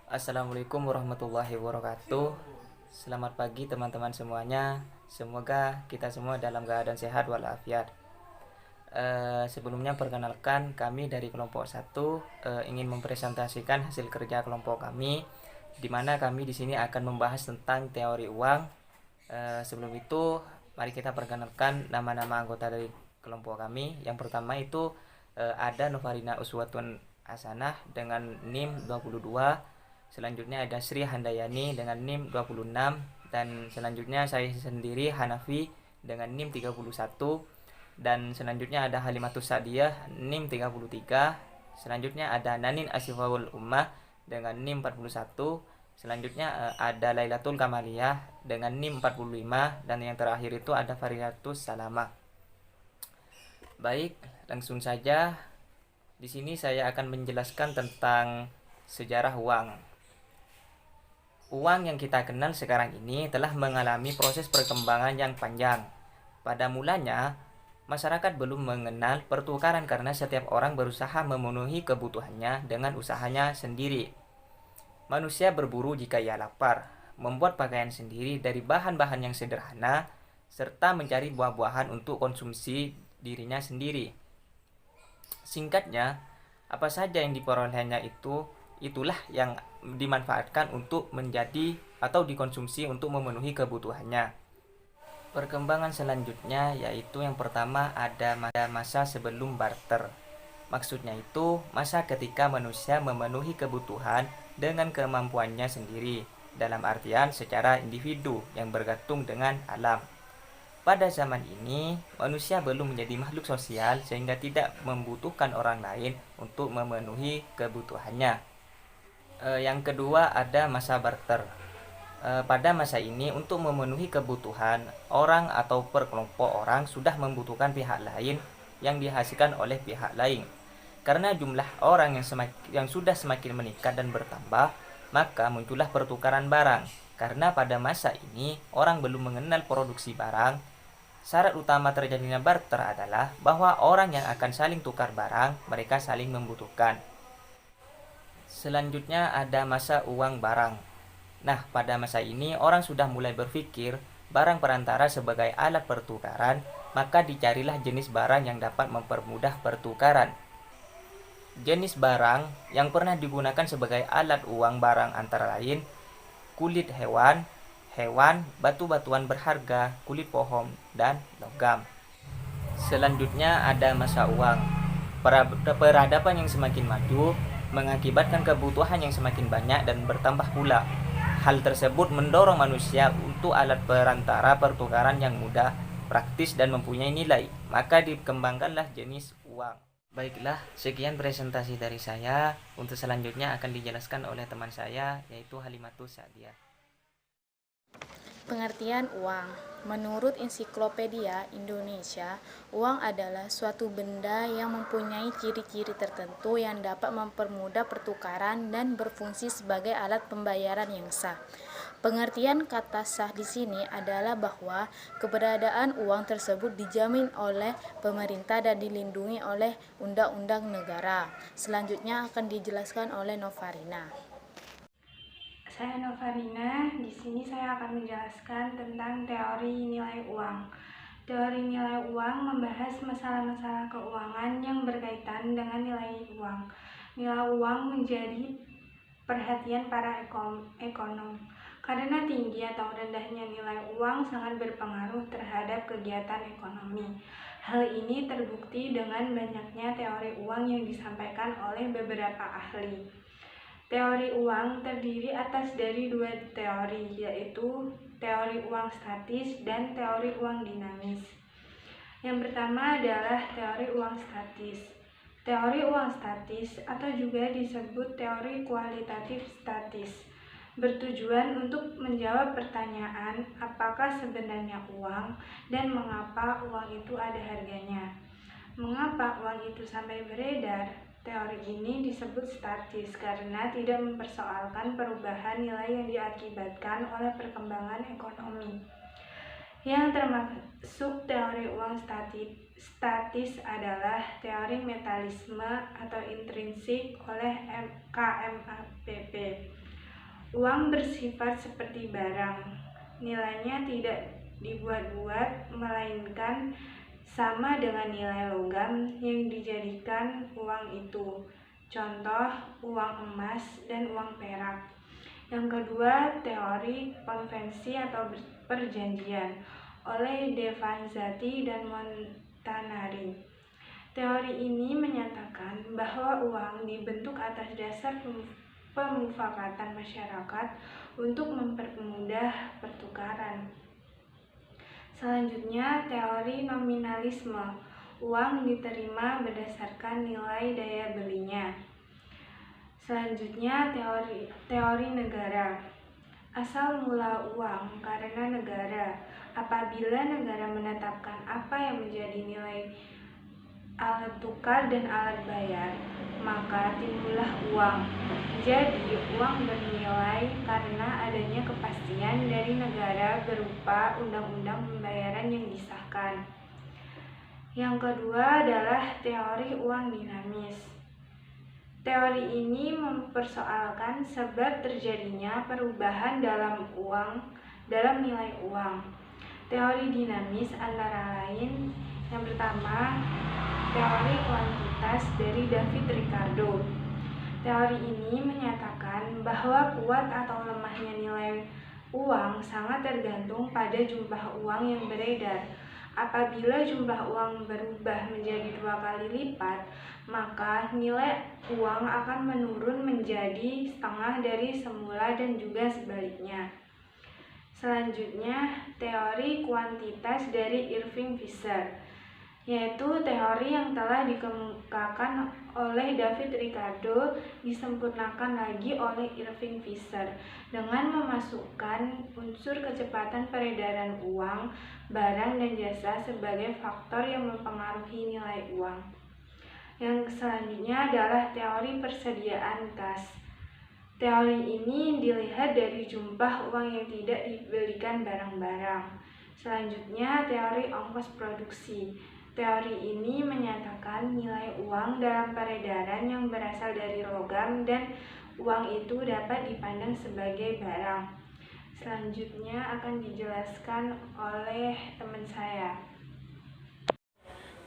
Assalamualaikum warahmatullahi wabarakatuh. Selamat pagi teman-teman semuanya. Semoga kita semua dalam keadaan sehat walafiat. Sebelumnya perkenalkan, kami dari kelompok 1 ingin mempresentasikan hasil kerja kelompok kami, di mana kami di sini akan membahas tentang teori uang. Sebelum itu, mari kita perkenalkan nama-nama anggota dari kelompok kami. Yang pertama itu ada Novarina Uswatun Hasanah dengan NIM 22. Selanjutnya ada Sri Handayani dengan NIM 26, dan selanjutnya saya sendiri Hanafi dengan NIM 31, dan selanjutnya ada Halimatus Sa'diyah NIM 33. Selanjutnya ada Nanin Asifawul Ummah dengan NIM 41. Selanjutnya ada Lailatul Kamaliyah dengan NIM 45, dan yang terakhir itu ada Faridatus Salamah. Baik, langsung saja. Di sini saya akan menjelaskan tentang sejarah uang. Uang yang kita kenal sekarang ini telah mengalami proses perkembangan yang panjang. Pada mulanya, masyarakat belum mengenal pertukaran karena setiap orang berusaha memenuhi kebutuhannya dengan usahanya sendiri. Manusia berburu jika ia lapar, membuat pakaian sendiri dari bahan-bahan yang sederhana, serta mencari buah-buahan untuk konsumsi dirinya sendiri. Singkatnya, apa saja yang diperolehnya itulah yang dimanfaatkan untuk menjadi atau dikonsumsi untuk memenuhi kebutuhannya. Perkembangan selanjutnya yaitu yang pertama ada masa sebelum barter. Maksudnya itu masa ketika manusia memenuhi kebutuhan dengan kemampuannya sendiri, dalam artian secara individu yang bergantung dengan alam. Pada zaman ini, manusia belum menjadi makhluk sosial sehingga tidak membutuhkan orang lain untuk memenuhi kebutuhannya. Yang kedua ada masa barter. Pada masa ini, untuk memenuhi kebutuhan orang atau perkelompok orang sudah membutuhkan pihak lain yang dihasilkan oleh pihak lain. Karena jumlah orang yang sudah semakin meningkat dan bertambah, maka muncullah pertukaran barang. Karena pada masa ini orang belum mengenal produksi barang, syarat utama terjadinya barter adalah bahwa orang yang akan saling tukar barang, mereka saling membutuhkan. Selanjutnya ada masa uang barang. Nah, pada masa ini orang sudah mulai berpikir barang perantara sebagai alat pertukaran, maka dicarilah jenis barang yang dapat mempermudah pertukaran. Jenis barang yang pernah digunakan sebagai alat uang barang antara lain kulit hewan, batu-batuan berharga, kulit pohon, dan logam. Selanjutnya ada masa uang. Peradaban yang semakin maju mengakibatkan kebutuhan yang semakin banyak dan bertambah pula. Hal tersebut mendorong manusia untuk alat perantara pertukaran yang mudah, praktis, dan mempunyai nilai. Maka dikembangkanlah jenis uang. Baiklah, sekian presentasi dari saya. Untuk selanjutnya akan dijelaskan oleh teman saya, yaitu Halimatus Sa'diyah. Pengertian uang. Menurut Ensiklopedia Indonesia, uang adalah suatu benda yang mempunyai ciri-ciri tertentu yang dapat mempermudah pertukaran dan berfungsi sebagai alat pembayaran yang sah. Pengertian kata sah di sini adalah bahwa keberadaan uang tersebut dijamin oleh pemerintah dan dilindungi oleh undang-undang negara. Selanjutnya akan dijelaskan oleh Novarina. Saya Novarina. Di sini saya akan menjelaskan tentang teori nilai uang. Teori nilai uang membahas masalah-masalah keuangan yang berkaitan dengan nilai uang. Nilai uang menjadi perhatian para ekonom karena tinggi atau rendahnya nilai uang sangat berpengaruh terhadap kegiatan ekonomi. Hal ini terbukti dengan banyaknya teori uang yang disampaikan oleh beberapa ahli. Teori uang terdiri atas dari dua teori, yaitu teori uang statis dan teori uang dinamis. Yang pertama adalah teori uang statis. Teori uang statis atau juga disebut teori kualitatif statis bertujuan untuk menjawab pertanyaan apakah sebenarnya uang dan mengapa uang itu ada harganya. Mengapa uang itu sampai beredar? Teori ini disebut statis karena tidak mempersoalkan perubahan nilai yang diakibatkan oleh perkembangan ekonomi. Yang termasuk teori uang statis adalah teori metalisme atau intrinsik oleh KMAPP. Uang bersifat seperti barang, nilainya tidak dibuat-buat, melainkan sama dengan nilai logam yang dijadikan uang itu. Contoh, uang emas dan uang perak. Yang kedua, teori konvensi atau perjanjian oleh Devanzati dan Montanari. Teori ini menyatakan bahwa uang dibentuk atas dasar pemufakatan masyarakat untuk mempermudah pertukaran. Selanjutnya, teori nominalisme. Uang diterima berdasarkan nilai daya belinya. Selanjutnya, teori negara. Asal mula uang karena negara. Apabila negara menetapkan apa yang menjadi nilai alat tukar dan alat bayar, maka timbullah uang. Jadi, uang bernilai karena adanya kepastian dari negara berupa undang-undang pembayaran yang disahkan. Yang kedua adalah teori uang dinamis. Teori ini mempersoalkan sebab terjadinya perubahan dalam nilai uang. Teori dinamis antara lain yang pertama, teori kuantitas dari David Ricardo. Teori ini menyatakan bahwa kuat atau lemahnya nilai uang sangat tergantung pada jumlah uang yang beredar. Apabila jumlah uang berubah menjadi 2 kali lipat, maka nilai uang akan menurun menjadi setengah dari semula dan juga sebaliknya. Selanjutnya, teori kuantitas dari Irving Fisher, yaitu teori yang telah dikemukakan oleh David Ricardo disempurnakan lagi oleh Irving Fisher dengan memasukkan unsur kecepatan peredaran uang, barang, dan jasa sebagai faktor yang mempengaruhi nilai uang. Yang selanjutnya adalah teori persediaan kas. Teori ini dilihat dari jumlah uang yang tidak dibelikan barang-barang. Selanjutnya, teori ongkos produksi. Teori ini menyatakan nilai uang dalam peredaran yang berasal dari logam dan uang itu dapat dipandang sebagai barang. Selanjutnya akan dijelaskan oleh teman saya.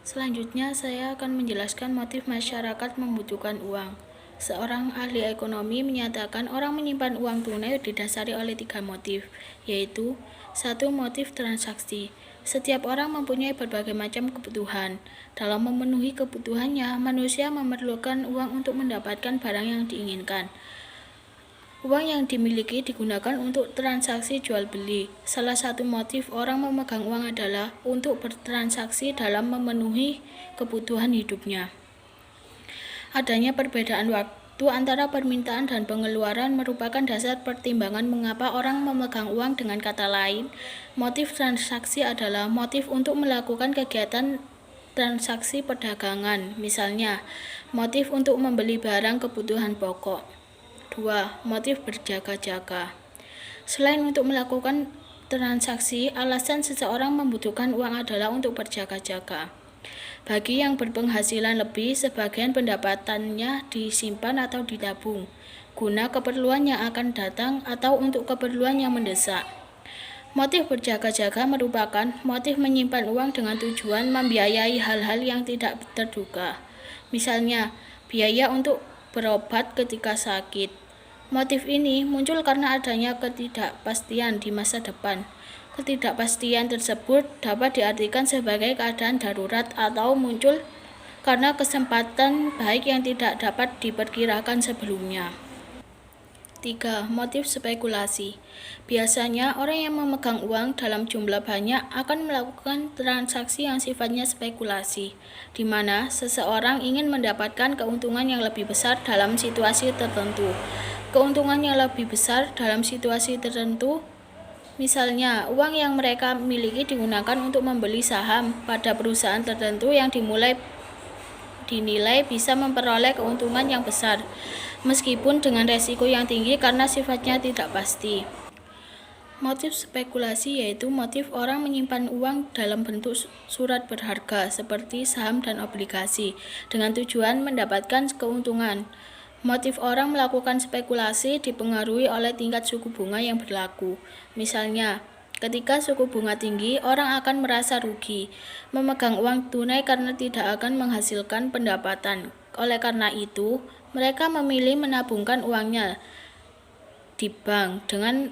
Selanjutnya, saya akan menjelaskan motif masyarakat membutuhkan uang. Seorang ahli ekonomi menyatakan orang menyimpan uang tunai didasari oleh 3 motif, yaitu 1. Motif transaksi. Setiap orang mempunyai berbagai macam kebutuhan. Dalam memenuhi kebutuhannya, manusia memerlukan uang untuk mendapatkan barang yang diinginkan. Uang yang dimiliki digunakan untuk transaksi jual beli. Salah satu motif orang memegang uang adalah untuk bertransaksi dalam memenuhi kebutuhan hidupnya. Adanya perbedaan waktu antara permintaan dan pengeluaran merupakan dasar pertimbangan mengapa orang memegang uang. Dengan kata lain, motif transaksi adalah motif untuk melakukan kegiatan transaksi perdagangan. Misalnya, motif untuk membeli barang kebutuhan pokok. 2. Motif berjaga-jaga. Selain untuk melakukan transaksi, alasan seseorang membutuhkan uang adalah untuk berjaga-jaga. Bagi yang berpenghasilan lebih, sebagian pendapatannya disimpan atau ditabung, guna keperluan yang akan datang atau untuk keperluan yang mendesak. Motif berjaga-jaga merupakan motif menyimpan uang dengan tujuan membiayai hal-hal yang tidak terduga. Misalnya, biaya untuk berobat ketika sakit. Motif ini muncul karena adanya ketidakpastian di masa depan. Ketidakpastian tersebut dapat diartikan sebagai keadaan darurat atau muncul karena kesempatan baik yang tidak dapat diperkirakan sebelumnya. 3. Motif spekulasi. Biasanya orang yang memegang uang dalam jumlah banyak akan melakukan transaksi yang sifatnya spekulasi, di mana seseorang ingin mendapatkan keuntungan yang lebih besar dalam situasi tertentu. Keuntungan yang lebih besar dalam situasi tertentu, misalnya uang yang mereka miliki digunakan untuk membeli saham pada perusahaan tertentu yang dinilai bisa memperoleh keuntungan yang besar, meskipun dengan resiko yang tinggi karena sifatnya tidak pasti. Motif spekulasi yaitu motif orang menyimpan uang dalam bentuk surat berharga seperti saham dan obligasi dengan tujuan mendapatkan keuntungan. Motif orang melakukan spekulasi dipengaruhi oleh tingkat suku bunga yang berlaku. Misalnya, ketika suku bunga tinggi, orang akan merasa rugi, memegang uang tunai karena tidak akan menghasilkan pendapatan. Oleh karena itu, mereka memilih menabungkan uangnya di bank dengan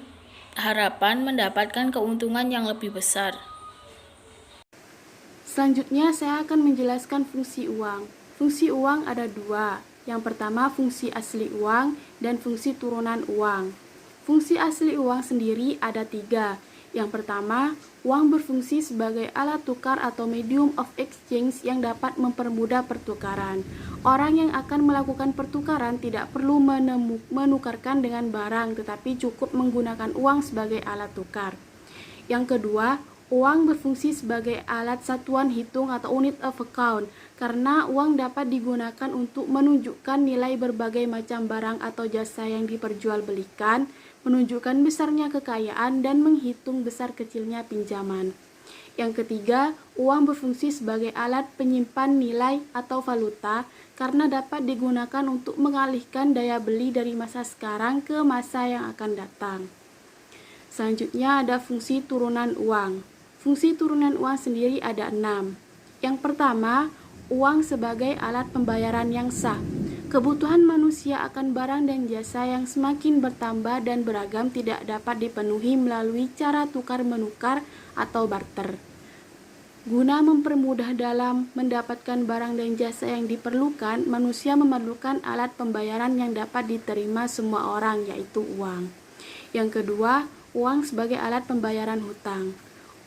harapan mendapatkan keuntungan yang lebih besar. Selanjutnya saya akan menjelaskan fungsi uang. Fungsi uang ada dua. Yang pertama fungsi asli uang dan fungsi turunan uang. Fungsi asli uang sendiri ada tiga. Yang pertama, uang berfungsi sebagai alat tukar atau medium of exchange yang dapat mempermudah pertukaran. Orang yang akan melakukan pertukaran tidak perlu menukarkan dengan barang, tetapi cukup menggunakan uang sebagai alat tukar. Yang kedua, uang berfungsi sebagai alat satuan hitung atau unit of account, karena uang dapat digunakan untuk menunjukkan nilai berbagai macam barang atau jasa yang diperjualbelikan, menunjukkan besarnya kekayaan, dan menghitung besar kecilnya pinjaman. Yang ketiga, uang berfungsi sebagai alat penyimpan nilai atau valuta, karena dapat digunakan untuk mengalihkan daya beli dari masa sekarang ke masa yang akan datang. Selanjutnya ada fungsi turunan uang. Fungsi turunan uang sendiri ada 6. Yang pertama, uang sebagai alat pembayaran yang sah. Kebutuhan manusia akan barang dan jasa yang semakin bertambah dan beragam tidak dapat dipenuhi melalui cara tukar-menukar atau barter. Guna mempermudah dalam mendapatkan barang dan jasa yang diperlukan, manusia memerlukan alat pembayaran yang dapat diterima semua orang, yaitu uang. Yang kedua, uang sebagai alat pembayaran hutang.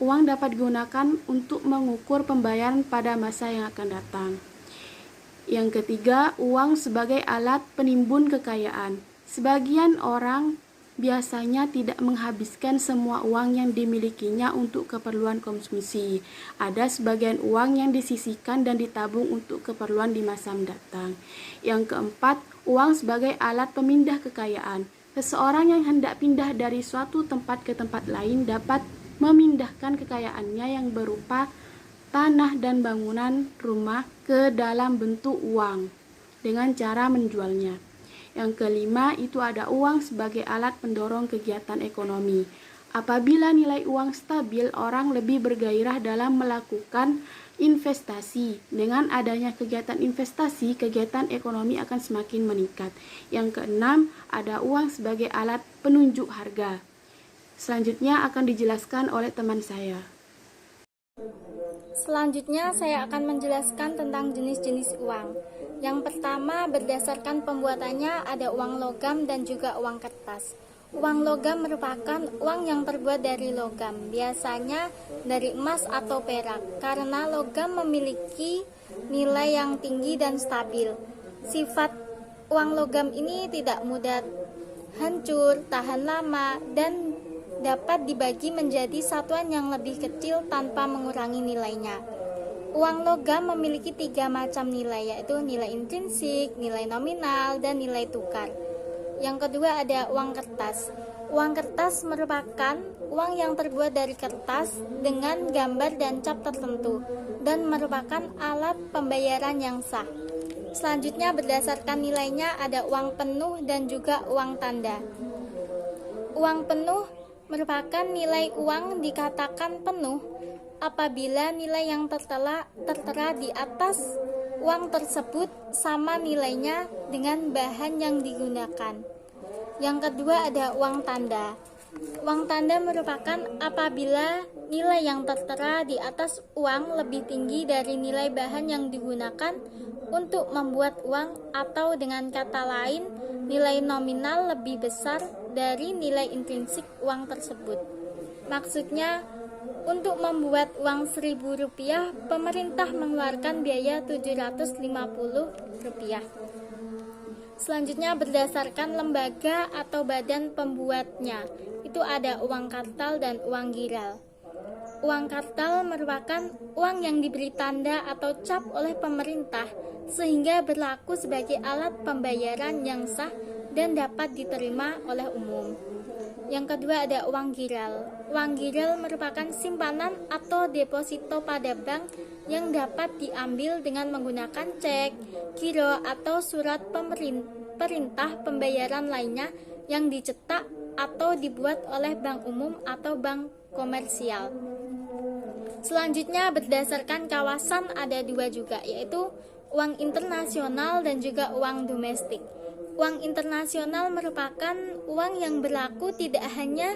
Uang dapat digunakan untuk mengukur pembayaran pada masa yang akan datang. Yang ketiga, uang sebagai alat penimbun kekayaan. Sebagian orang biasanya tidak menghabiskan semua uang yang dimilikinya untuk keperluan konsumsi. Ada sebagian uang yang disisihkan dan ditabung untuk keperluan di masa mendatang. Yang keempat, uang sebagai alat pemindah kekayaan. Seseorang yang hendak pindah dari suatu tempat ke tempat lain dapat memindahkan kekayaannya yang berupa tanah dan bangunan rumah ke dalam bentuk uang dengan cara menjualnya. Yang kelima, itu ada uang sebagai alat pendorong kegiatan ekonomi. Apabila nilai uang stabil, orang lebih bergairah dalam melakukan investasi. Dengan adanya kegiatan investasi, kegiatan ekonomi akan semakin meningkat. Yang keenam, ada uang sebagai alat penunjuk harga. Selanjutnya akan dijelaskan oleh teman saya. Selanjutnya saya akan menjelaskan tentang jenis-jenis uang. Yang pertama, berdasarkan pembuatannya ada uang logam dan juga uang kertas. Uang logam merupakan uang yang terbuat dari logam, biasanya dari emas atau perak, karena logam memiliki nilai yang tinggi dan stabil. Sifat uang logam ini tidak mudah hancur, tahan lama, dan dapat dibagi menjadi satuan yang lebih kecil tanpa mengurangi nilainya. Uang logam memiliki 3 macam nilai, yaitu nilai intrinsik, nilai nominal, dan nilai tukar. Yang kedua ada uang kertas. Uang kertas merupakan uang yang terbuat dari kertas dengan gambar dan cap tertentu dan merupakan alat pembayaran yang sah. Selanjutnya berdasarkan nilainya ada uang penuh dan juga uang tanda. Uang penuh merupakan nilai uang dikatakan penuh apabila nilai yang tertera di atas uang tersebut sama nilainya dengan bahan yang digunakan. Yang kedua ada uang tanda. Uang tanda merupakan apabila nilai yang tertera di atas uang lebih tinggi dari nilai bahan yang digunakan untuk membuat uang, atau dengan kata lain, nilai nominal lebih besar dari nilai intrinsik uang tersebut. Maksudnya, untuk membuat uang Rp1.000, pemerintah mengeluarkan biaya Rp750. Selanjutnya berdasarkan lembaga atau badan pembuatnya, itu ada uang kartal dan uang giral. Uang kartal merupakan uang yang diberi tanda atau cap oleh pemerintah sehingga berlaku sebagai alat pembayaran yang sah dan dapat diterima oleh umum. Yang kedua ada uang giral. Uang giral merupakan simpanan atau deposito pada bank yang dapat diambil dengan menggunakan cek, giro, atau surat perintah pembayaran lainnya yang dicetak atau dibuat oleh bank umum atau bank komersial. Selanjutnya berdasarkan kawasan ada dua juga, yaitu uang internasional dan juga uang domestik. Uang internasional merupakan uang yang berlaku tidak hanya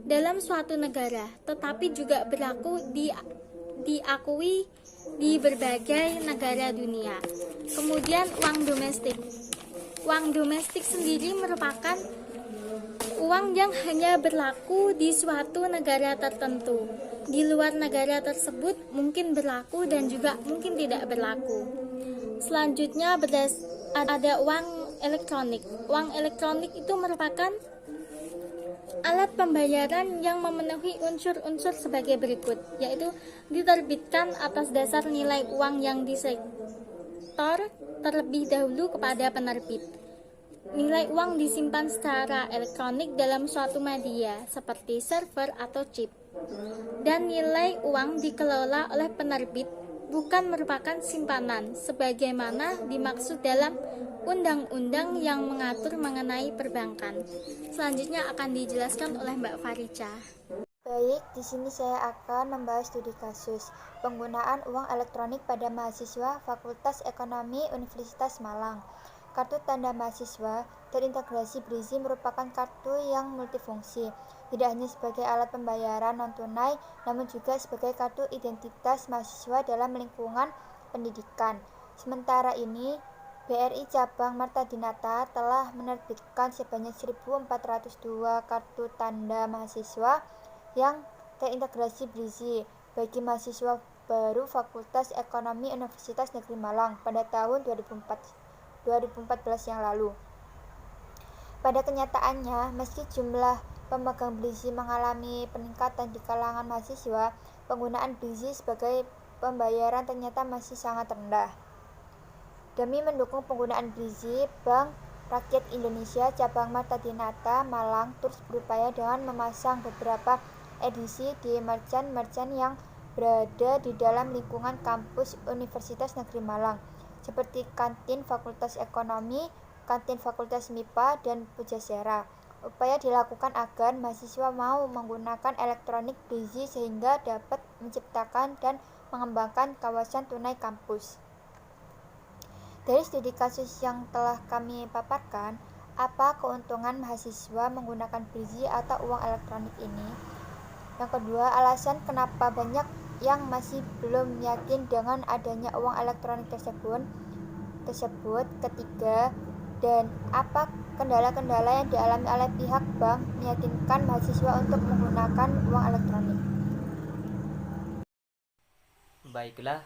dalam suatu negara, tetapi juga berlaku diakui di berbagai negara dunia. Kemudian uang domestik. Uang domestik sendiri merupakan uang yang hanya berlaku di suatu negara tertentu. Di luar negara tersebut mungkin berlaku dan juga mungkin tidak berlaku. Selanjutnya ada uang elektronik. Uang elektronik itu merupakan alat pembayaran yang memenuhi unsur-unsur sebagai berikut, yaitu diterbitkan atas dasar nilai uang yang disetor terlebih dahulu kepada penerbit. Nilai uang disimpan secara elektronik dalam suatu media seperti server atau chip. Dan nilai uang dikelola oleh penerbit, bukan merupakan simpanan sebagaimana dimaksud dalam undang-undang yang mengatur mengenai perbankan. Selanjutnya akan dijelaskan oleh Mbak Farica. Baik, di sini saya akan membahas studi kasus penggunaan uang elektronik pada mahasiswa Fakultas Ekonomi Universitas Malang. Kartu tanda mahasiswa terintegrasi Brizi merupakan kartu yang multifungsi, tidak hanya sebagai alat pembayaran non-tunai, namun juga sebagai kartu identitas mahasiswa dalam lingkungan pendidikan. Sementara ini, BRI Cabang Marta Dinata telah menerbitkan sebanyak 1.402 kartu tanda mahasiswa yang terintegrasi Brizi bagi mahasiswa baru Fakultas Ekonomi Universitas Negeri Malang pada tahun 2014 yang lalu. Pada kenyataannya, meski jumlah pemegang Brizi mengalami peningkatan di kalangan mahasiswa, penggunaan Brizi sebagai pembayaran ternyata masih sangat rendah. Demi mendukung penggunaan Brizi, Bank Rakyat Indonesia Cabang Marta Dinata Malang terus berupaya dengan memasang beberapa edisi di merchant-merchant yang berada di dalam lingkungan kampus Universitas Negeri Malang, seperti kantin Fakultas Ekonomi, kantin Fakultas MIPA, dan Pujasera. Upaya dilakukan agar mahasiswa mau menggunakan elektronik Brizi sehingga dapat menciptakan dan mengembangkan kawasan tunai kampus. Dari studi kasus yang telah kami paparkan, apa keuntungan mahasiswa menggunakan Brizi atau uang elektronik ini? Yang kedua, alasan kenapa banyak yang masih belum yakin dengan adanya uang elektronik tersebut. Ketiga, dan apa kendala-kendala yang dialami oleh pihak bank meyakinkan mahasiswa untuk menggunakan uang elektronik. Baiklah,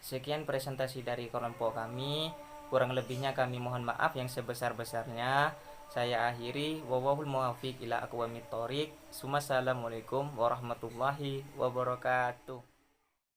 sekian presentasi dari kelompok kami. Kurang lebihnya kami mohon maaf yang sebesar-besarnya. Saya akhiri, wallahul muwaffiq ila aqwamit thoriq. Assalamualaikum warahmatullahi wabarakatuh.